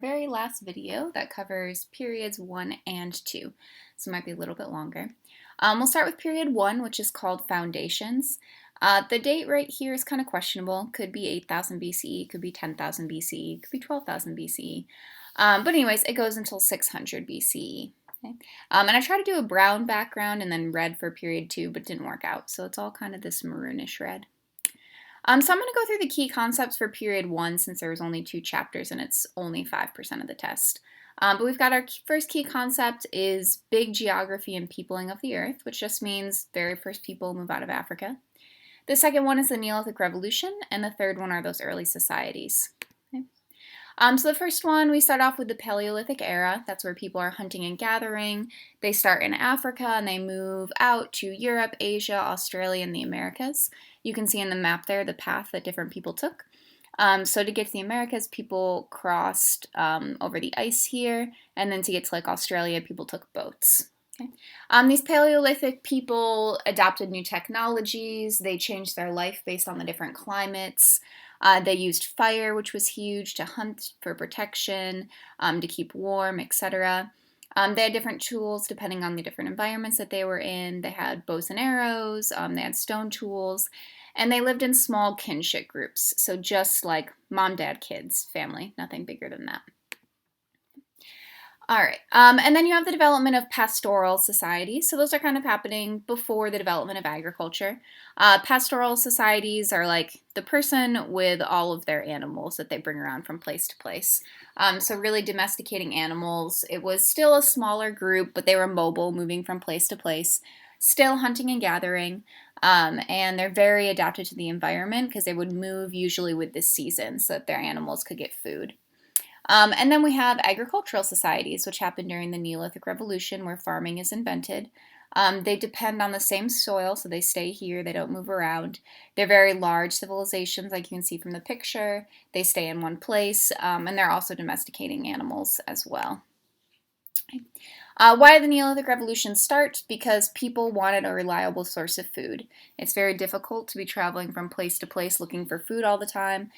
very last video that covers periods 1 and 2, so it might be a little bit longer. We'll start with period 1, which is called Foundations. The date right here is kind of questionable. Could be 8,000 BCE, could be 10,000 BCE, could be 12,000 BCE. But anyways, it goes until 600 BCE. Okay? And I tried to do a brown background and then red for period 2, but it didn't work out, so it's all kind of this maroonish red. So I'm going to go through the key concepts for period 1 since there was only 2 chapters and it's only 5% of the test. But we've got our first key concept is big geography and peopling of the earth, which just means very first people move out of Africa. The second one is the Neolithic Revolution, and the third one are those early societies. Okay. So the first one, we start off with the Paleolithic era. That's where people are hunting and gathering. They start in Africa and they move out to Europe, Asia, Australia, and the Americas. You can see in the map there the path that different people took. So to get to the Americas, people crossed over the ice here, and then to get to like Australia, people took boats. Okay. These Paleolithic people adopted new technologies. They changed their life based on the different climates. They used fire, which was huge, to hunt for protection, to keep warm, etc. They had different tools depending on the different environments that they were in. They had bows and arrows, they had stone tools, and they lived in small kinship groups. So just like mom, dad, kids, family, nothing bigger than that. All right, and then you have the development of pastoral societies. So those are kind of happening before the development of agriculture. Pastoral societies are like the person with all of their animals that they bring around from place to place. So really domesticating animals. It was still a smaller group, but they were mobile, moving from place to place, still hunting and gathering. And they're very adapted to the environment because they would move usually with the season so that their animals could get food. And then we have agricultural societies, which happened during the Neolithic Revolution, where farming is invented. They depend on the same soil, so they stay here, they don't move around. They're very large civilizations, like you can see from the picture. They stay in one place, and they're also domesticating animals as well. Why did the Neolithic Revolution start? Because people wanted a reliable source of food. It's very difficult to be traveling from place to place looking for food all the time,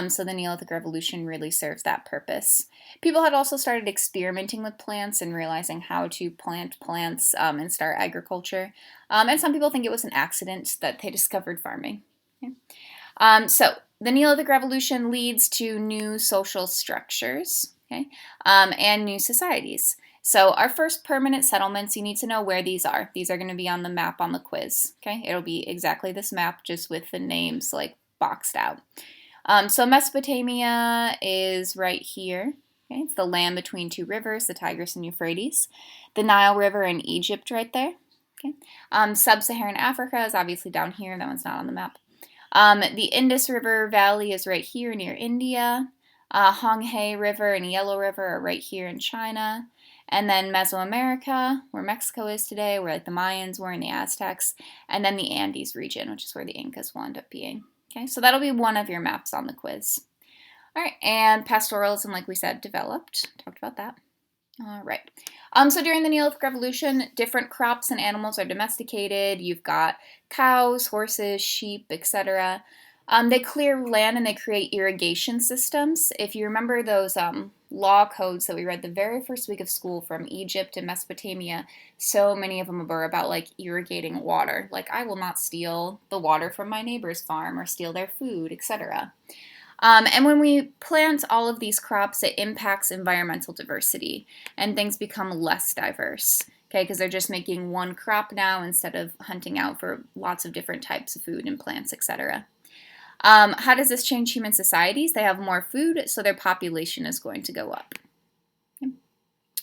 so the Neolithic Revolution really serves that purpose. People had also started experimenting with plants and realizing how to plant plants and start agriculture. And some people think it was an accident that they discovered farming. Okay. So the Neolithic Revolution leads to new social structures, okay, and new societies. So our first permanent settlements, you need to know where these are. These are going to be on the map on the quiz. Okay, it'll be exactly this map, just with the names like boxed out. So Mesopotamia is right here. Okay, it's the land between 2 rivers, the Tigris and Euphrates. The Nile River in Egypt right there. Okay, Sub-Saharan Africa is obviously down here. That one's not on the map. The Indus River Valley is right here near India. Honghe River and Yellow River are right here in China. And then Mesoamerica, where Mexico is today, where like the Mayans were and the Aztecs, and then the Andes region, which is where the Incas will end up being. Okay, so that'll be one of your maps on the quiz. All right, and pastoralism, like we said, developed. Talked about that. All right. So during the Neolithic Revolution, different crops and animals are domesticated. You've got cows, horses, sheep, etc. They clear land and they create irrigation systems. If you remember those law codes that we read the very first week of school from Egypt and Mesopotamia, so many of them were about like irrigating water. Like, I will not steal the water from my neighbor's farm or steal their food, etc. And when we plant all of these crops, it impacts environmental diversity and things become less diverse. Okay, because they're just making one crop now instead of hunting out for lots of different types of food and plants, etc. How does this change human societies? They have more food, so their population is going to go up. Okay.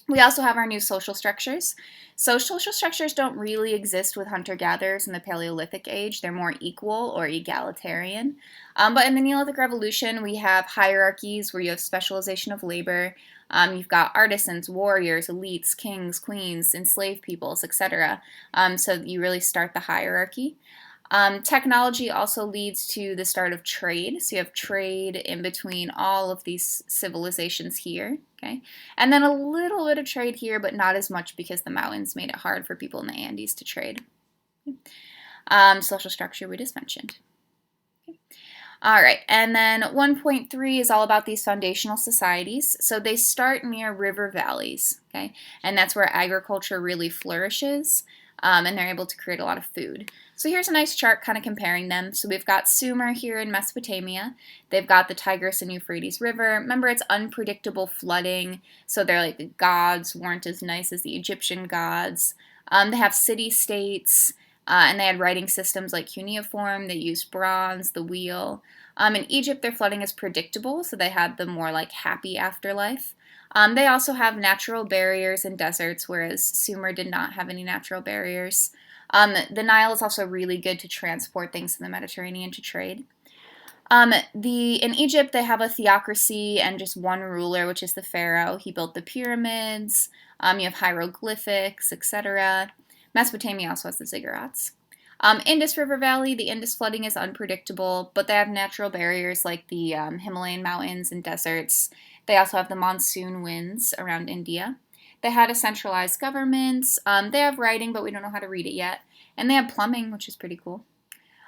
We also have our new social structures. So social structures don't really exist with hunter-gatherers in the Paleolithic age. They're more equal or egalitarian. But in the Neolithic Revolution, we have hierarchies where you have specialization of labor. You've got artisans, warriors, elites, kings, queens, enslaved peoples, etc. So you really start the hierarchy. Technology also leads to the start of trade. So you have trade in between all of these civilizations here. Okay, and then a little bit of trade here, but not as much because the mountains made it hard for people in the Andes to trade. Social structure we just mentioned. Okay. All right, and then 1.3 is all about these foundational societies. So they start near river valleys, okay? And that's where agriculture really flourishes, and they're able to create a lot of food. So here's a nice chart kind of comparing them. So we've got Sumer here in Mesopotamia. They've got the Tigris and Euphrates River. Remember, it's unpredictable flooding, so they're like the gods weren't as nice as the Egyptian gods. They have city-states. And they had writing systems like cuneiform. They used bronze, the wheel. In Egypt, their flooding is predictable, so they had the more like happy afterlife. They also have natural barriers and deserts, whereas Sumer did not have any natural barriers. The Nile is also really good to transport things in the Mediterranean to trade. In Egypt, they have a theocracy and just one ruler, which is the pharaoh. He built the pyramids. You have hieroglyphics, etc. Mesopotamia also has the ziggurats. Indus River Valley, the Indus flooding is unpredictable, but they have natural barriers like the Himalayan mountains and deserts. They also have the monsoon winds around India. They had a centralized government. They have writing, but we don't know how to read it yet. And they have plumbing, which is pretty cool.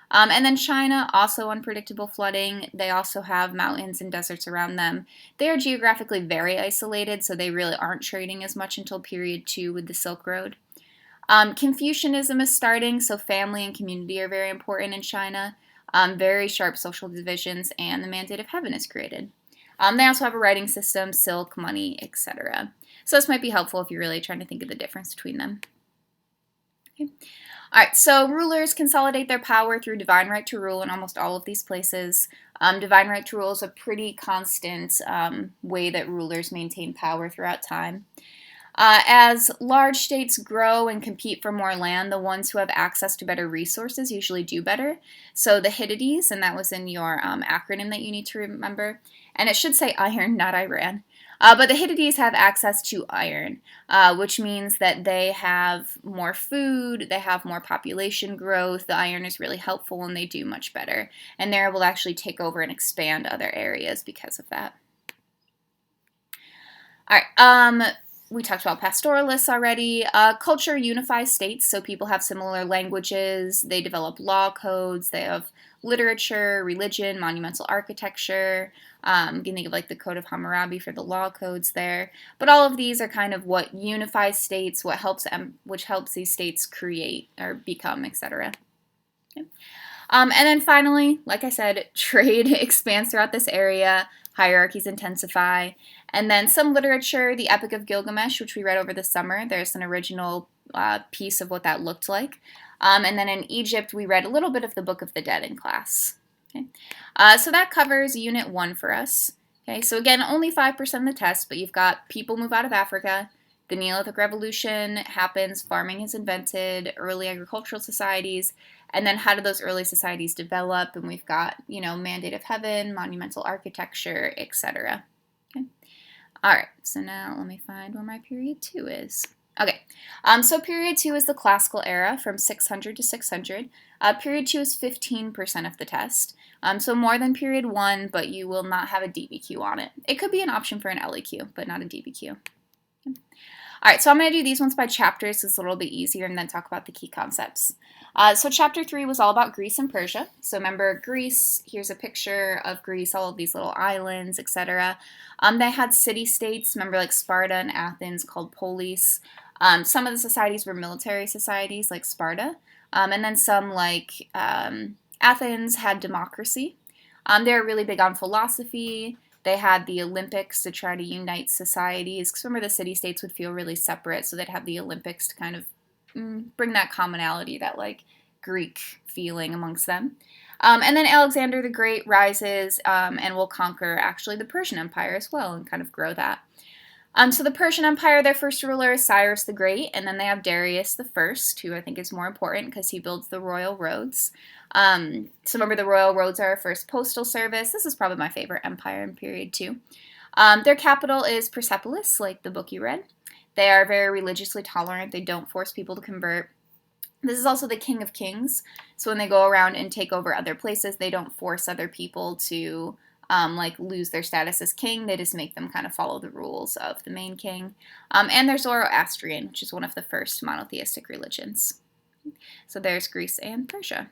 And then China, also unpredictable flooding. They also have mountains and deserts around them. They are geographically very isolated, so they really aren't trading as much until period 2 with the Silk Road. Confucianism is starting, so family and community are very important in China. Very sharp social divisions, and the Mandate of Heaven is created. They also have a writing system, silk, money, etc. So this might be helpful if you're really trying to think of the difference between them. Okay. All right, so rulers consolidate their power through divine right to rule in almost all of these places. Divine right to rule is a pretty constant way that rulers maintain power throughout time. As large states grow and compete for more land, the ones who have access to better resources usually do better. So the Hittites, and that was in your acronym that you need to remember, and it should say iron, not Iran. But the Hittites have access to iron, which means that they have more food, they have more population growth, the iron is really helpful, and they do much better. And they're able to actually take over and expand other areas because of that. All right, we talked about pastoralists already. Culture unifies states, so people have similar languages, they develop law codes, they have literature, religion, monumental architecture. You can think of like the Code of Hammurabi for the law codes there. But all of these are kind of what unifies states, which helps these states create or become, etc. Okay. And then finally, like I said, trade expands throughout this area, hierarchies intensify, and then some literature, the Epic of Gilgamesh, which we read over the summer, there's an original piece of what that looked like. And then in Egypt, we read a little bit of the Book of the Dead in class. Okay. So that covers Unit 1 for us. Okay, so again, only 5% of the test, but you've got people move out of Africa, the Neolithic Revolution happens, farming is invented, early agricultural societies, and then how do those early societies develop? And we've got, Mandate of Heaven, monumental architecture, etc. Okay. All right, so now let me find where my period 2 is. Okay, so period 2 is the classical era from 600 to 600. Period 2 is 15% of the test, so more than period 1, but you will not have a DBQ on it. It could be an option for an LEQ, but not a DBQ. Okay. All right, so I'm going to do these ones by chapters. It's a little bit easier, and then talk about the key concepts. So chapter 3 was all about Greece and Persia. So remember Greece, here's a picture of Greece, all of these little islands, etc. They had city-states, remember like Sparta and Athens, called polis. Some of the societies were military societies, like Sparta. And then some, like Athens, had democracy. They were really big on philosophy. They had the Olympics to try to unite societies, because remember the city-states would feel really separate, so they'd have the Olympics to kind of bring that commonality, that like Greek feeling amongst them. And then Alexander the Great rises and will conquer actually the Persian Empire as well and kind of grow that. So the Persian Empire, their first ruler is Cyrus the Great, and then they have Darius the First, who I think is more important because he builds the royal roads. So remember the royal roads are our first postal service. This is probably my favorite empire in period 2. Their capital is Persepolis, like the book you read. They are very religiously tolerant. They don't force people to convert. This is also the King of Kings. So when they go around and take over other places, they don't force other people to lose their status as king. They just make them kind of follow the rules of the main king. And there's Zoroastrian, which is one of the first monotheistic religions. So there's Greece and Persia.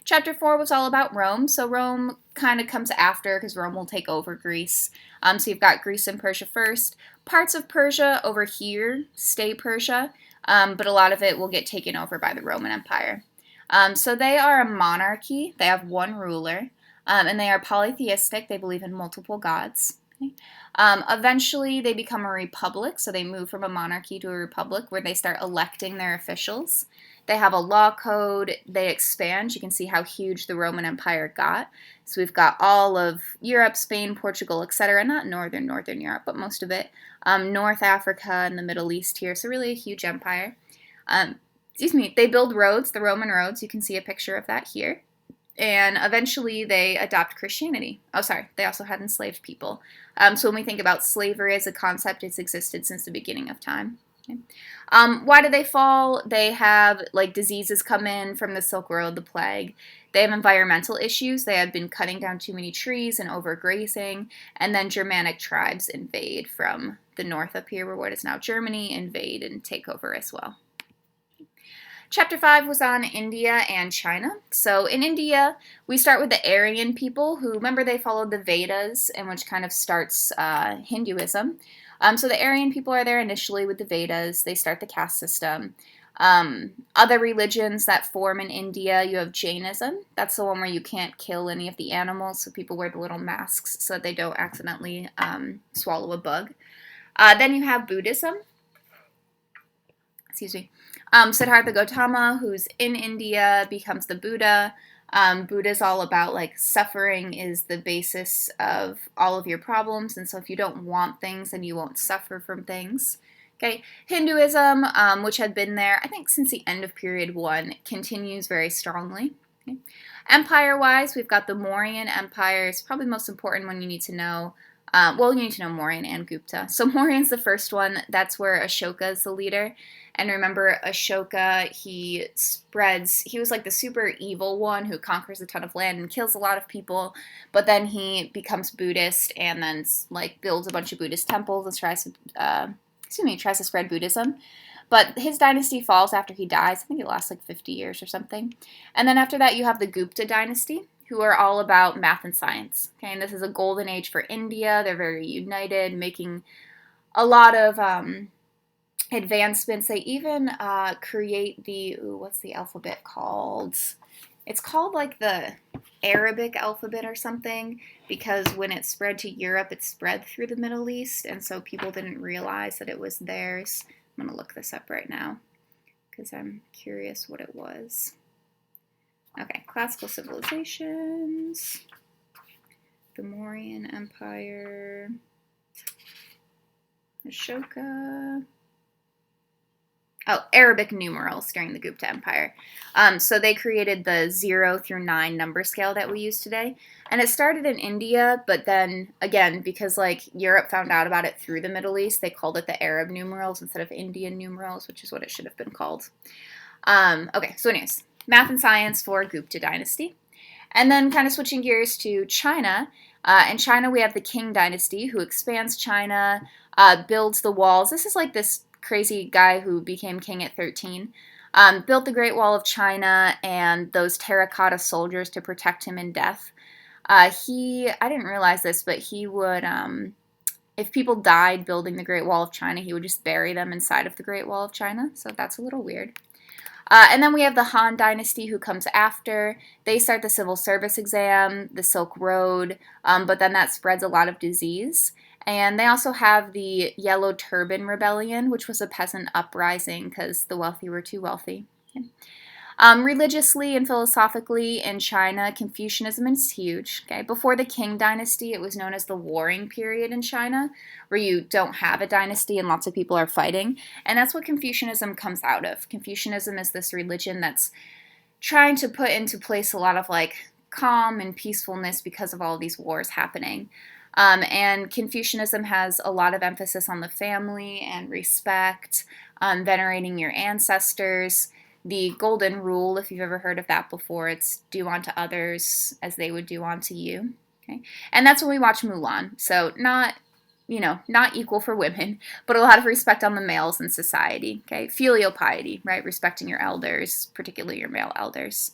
Chapter 4 was all about Rome. So Rome kind of comes after because Rome will take over Greece. So you've got Greece and Persia first. Parts of Persia over here stay Persia, but a lot of it will get taken over by the Roman Empire. So they are a monarchy. They have one ruler, and they are polytheistic. They believe in multiple gods. Okay? Eventually, they become a republic, so they move from a monarchy to a republic where they start electing their officials. They have a law code. They expand. You can see how huge the Roman Empire got. So we've got all of Europe, Spain, Portugal, etc. Not northern Europe, but most of it. North Africa and the Middle East here. So really a huge empire. They build roads, the Roman roads. You can see a picture of that here. And eventually they adopt Christianity. Oh, sorry, they also had enslaved people. So when we think about slavery as a concept, it's existed since the beginning of time. Okay. Why do they fall? They have diseases come in from the Silk Road, the plague. They have environmental issues. They have been cutting down too many trees and overgrazing. And then Germanic tribes invade from the north up here, where what is now Germany, invade and take over as well. Chapter 5 was on India and China. So in India, we start with the Aryan people, who, remember, they followed the Vedas, and which kind of starts Hinduism. So the Aryan people are there initially with the Vedas. They start the caste system. Other religions that form in India, you have Jainism. That's the one where you can't kill any of the animals, so people wear the little masks so that they don't accidentally swallow a bug. Then you have Buddhism. Excuse me. Siddhartha Gautama, who's in India, becomes the Buddha. Buddha is all about suffering is the basis of all of your problems, and so if you don't want things, then you won't suffer from things. Okay, Hinduism, which had been there, I think, since the end of period 1, continues very strongly. Okay. Empire-wise, we've got the Mauryan Empire. It's probably the most important one you need to know. You need to know Mauryan and Gupta. So Mauryan's the first one. That's where Ashoka is the leader. And remember, Ashoka, he was the super evil one who conquers a ton of land and kills a lot of people, but then he becomes Buddhist and then builds a bunch of Buddhist temples and tries to spread Buddhism. But his dynasty falls after he dies. I think it lasts 50 years or something. And then after that, you have the Gupta dynasty, who are all about math and science. Okay, and this is a golden age for India. They're very united, making a lot of advancements. They even create what's the alphabet called? It's called the Arabic alphabet or something, because when it spread to Europe, it spread through the Middle East, and so people didn't realize that it was theirs. I'm going to look this up right now because I'm curious what it was. Okay, classical civilizations, the Mauryan Empire, Ashoka. Oh, Arabic numerals during the Gupta Empire. So they created the 0 through 9 number scale that we use today. And it started in India, but then, again, because Europe found out about it through the Middle East, they called it the Arab numerals instead of Indian numerals, which is what it should have been called. Okay, so anyways, math and science for Gupta dynasty. And then kind of switching gears to China. In China, we have the Qing dynasty, who expands China, builds the walls. This is this crazy guy who became king at 13, built the Great Wall of China and those terracotta soldiers to protect him in death. I didn't realize this, but he would, if people died building the Great Wall of China, he would just bury them inside of the Great Wall of China, so that's a little weird. And then we have the Han Dynasty, who comes after. They start the civil service exam, the Silk Road, but then that spreads a lot of disease. And they also have the Yellow Turban Rebellion, which was a peasant uprising because the wealthy were too wealthy. Okay. Religiously and philosophically in China, Confucianism is huge. Okay? Before the Qing dynasty, it was known as the Warring Period in China, where you don't have a dynasty and lots of people are fighting. And that's what Confucianism comes out of. Confucianism is this religion that's trying to put into place a lot of calm and peacefulness because of all these wars happening. And Confucianism has a lot of emphasis on the family and respect, venerating your ancestors. The golden rule, if you've ever heard of that before, it's do unto others as they would do unto you. Okay? And that's when we watch Mulan. So not equal for women, but a lot of respect on the males in society. Okay? Filial piety, right? Respecting your elders, particularly your male elders.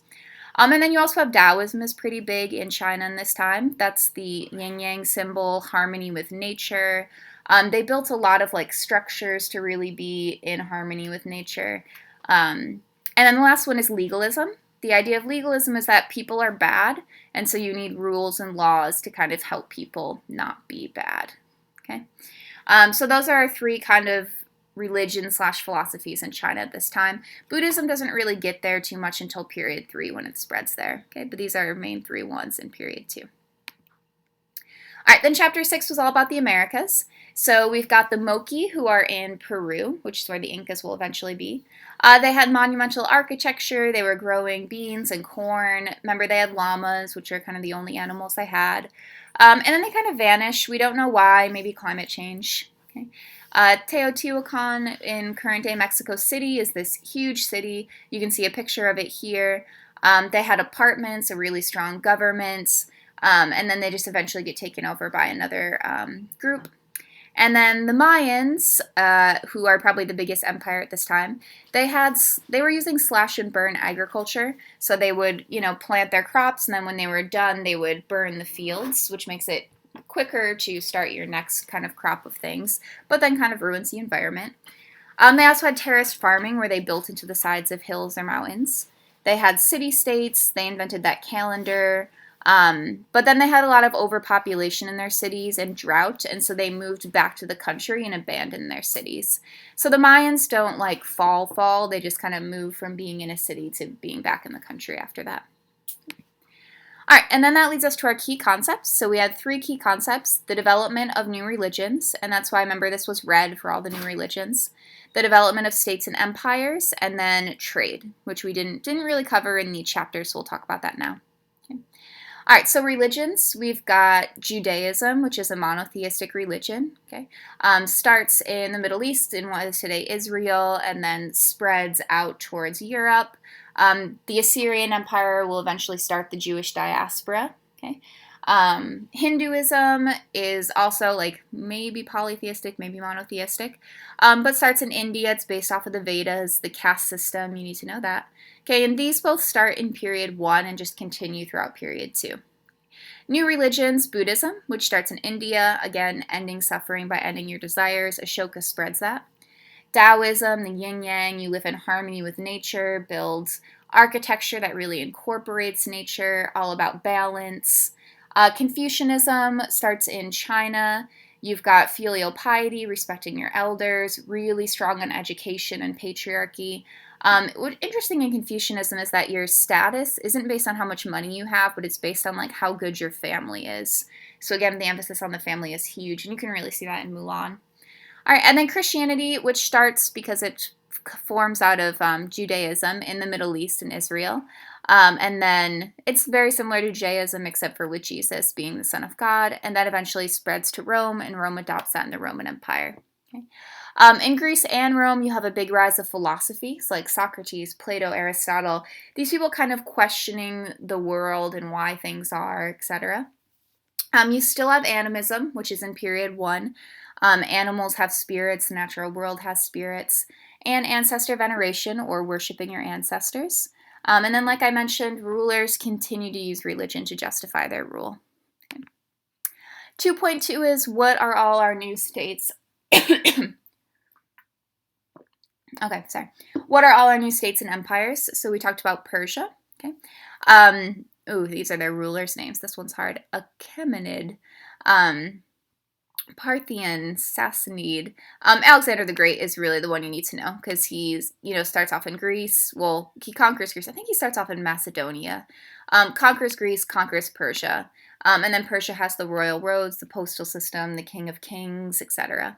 And then you also have Taoism is pretty big in China in this time. That's the yin yang symbol, harmony with nature. They built a lot of like structures to really be in harmony with nature. And then the last one is legalism. The idea of legalism is that people are bad, and so you need rules and laws to kind of help people not be bad. Okay, so those are our three kind of religion slash philosophies in China at this time. Buddhism doesn't really get there too much until period 3 when it spreads there. Okay, but these are our main 3 ones in period 2. All right, then chapter 6 was all about the Americas. So we've got the Moqui, who are in Peru, which is where the Incas will eventually be. They had monumental architecture. They were growing beans and corn. Remember, they had llamas, which are kind of the only animals they had. And then they kind of vanished. We don't know why. Maybe climate change. Okay. Teotihuacan in current-day Mexico City is this huge city. You can see a picture of it here. They had apartments, a really strong government. And then they just eventually get taken over by another group. And then the Mayans, who are probably the biggest empire at this time, they were using slash and burn agriculture. So they would, plant their crops, and then when they were done, they would burn the fields, which makes it quicker to start your next kind of crop of things, but then kind of ruins the environment. They also had terraced farming, where they built into the sides of hills or mountains. They had city-states. They invented that calendar. But then they had a lot of overpopulation in their cities and drought, and so they moved back to the country and abandoned their cities. So the Mayans don't like fall, they just kind of move from being in a city to being back in the country after that. All right, and then that leads us to our key concepts. So we had 3 key concepts: the development of new religions, and that's why, remember, this was red for all the new religions, the development of states and empires, and then trade, which we didn't really cover in the chapter, so we'll talk about that now. All right, so religions, we've got Judaism, which is a monotheistic religion, okay? Starts in the Middle East, in what is today Israel, and then spreads out towards Europe. The Assyrian Empire will eventually start the Jewish diaspora, okay? Hinduism is also like maybe polytheistic, maybe monotheistic, but starts in India. It's based off of the Vedas, the caste system. You need to know that. Okay, and these both start in period 1 and just continue throughout period 2. New religions, Buddhism, which starts in India, again, ending suffering by ending your desires. Ashoka spreads that. Taoism, the yin-yang, you live in harmony with nature, builds architecture that really incorporates nature, all about balance. Confucianism starts in China. You've got filial piety, respecting your elders, really strong on education and patriarchy. What's interesting in Confucianism is that your status isn't based on how much money you have, but it's based on like how good your family is. So again, the emphasis on the family is huge, and you can really see that in Mulan. All right, and then Christianity, which starts because it forms out of Judaism in the Middle East and Israel. And then it's very similar to Judaism, except for with Jesus being the Son of God, and that eventually spreads to Rome, and Rome adopts that in the Roman Empire. Okay. In Greece and Rome, you have a big rise of philosophies like Socrates, Plato, Aristotle. These people kind of questioning the world and why things are, etc. You still have animism, which is in period 1. Animals have spirits, the natural world has spirits, and ancestor veneration, or worshiping your ancestors. And then, like I mentioned, rulers continue to use religion to justify their rule. Okay. 2.2 is, what are all our new states? Okay, sorry. What are all our new states and empires? So we talked about Persia. Okay. These are their rulers' names. This one's hard. Achaemenid, Parthian, Sassanid. Alexander the Great is really the one you need to know, because he's, starts off in Greece. Well, he conquers Greece. I think he starts off in Macedonia. Conquers Greece, conquers Persia. And then Persia has the royal roads, the postal system, the king of kings, etc.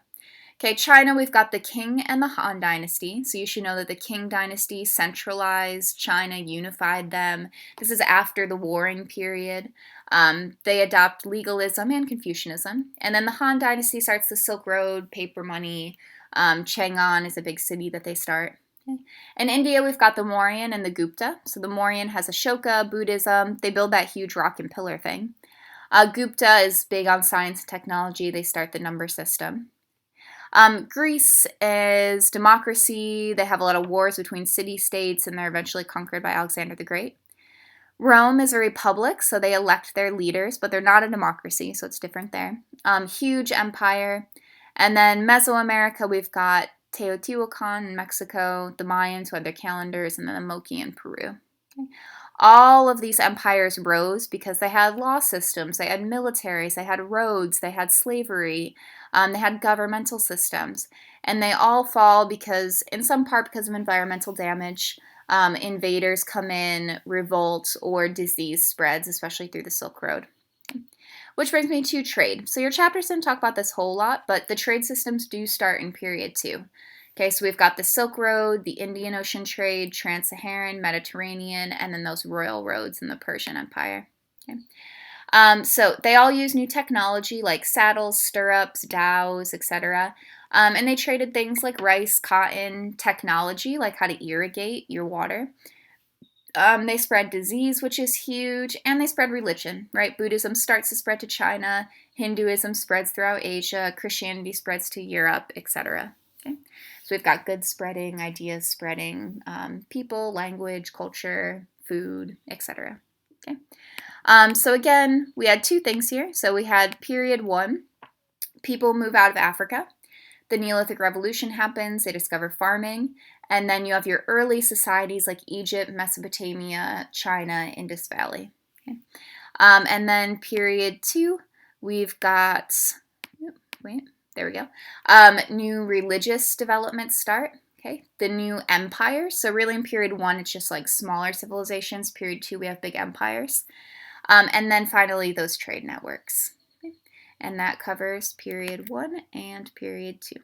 Okay, China, we've got the Qing and the Han Dynasty. So you should know that the Qing Dynasty centralized China, unified them. This is after the Warring period. They adopt legalism and Confucianism. And then the Han Dynasty starts the Silk Road, paper money. Chang'an is a big city that they start. Okay. In India, we've got the Mauryan and the Gupta. So the Mauryan has Ashoka, Buddhism. They build that huge rock and pillar thing. Gupta is big on science and technology. They start the number system. Greece is democracy. They have a lot of wars between city-states, and they're eventually conquered by Alexander the Great. Rome is a republic, so they elect their leaders, but they're not a democracy, so it's different there. Huge empire. And then Mesoamerica, we've got Teotihuacan in Mexico, the Mayans who had their calendars, and then the Mochi in Peru. Okay. All of these empires rose because they had law systems, they had militaries, they had roads, they had slavery, they had governmental systems. And they all fall because, in some part, because of environmental damage. Invaders come in, revolt, or disease spreads, especially through the Silk Road. Which brings me to trade. So your chapters didn't talk about this whole lot, but the trade systems do start in period 2. Okay, so we've got the Silk Road, the Indian Ocean trade, Trans-Saharan, Mediterranean, and then those royal roads in the Persian Empire. Okay. So they all use new technology like saddles, stirrups, dhows, etc. And they traded things like rice, cotton, technology like how to irrigate your water. They spread disease, which is huge, and they spread religion, right? Buddhism starts to spread to China, Hinduism spreads throughout Asia, Christianity spreads to Europe, etc. Okay? So we've got goods spreading, ideas spreading, people, language, culture, food, etc. Okay? So again, we had 2 things here. So we had period 1, people move out of Africa. The Neolithic Revolution happens, they discover farming, and then you have your early societies like Egypt, Mesopotamia, China, Indus Valley. Okay. And then period 2, we've got, there we go, new religious developments start. Okay, the new empires. So really in period 1, it's just like smaller civilizations. Period 2, we have big empires. And then finally, those trade networks. Okay. And that covers period 1 and period 2.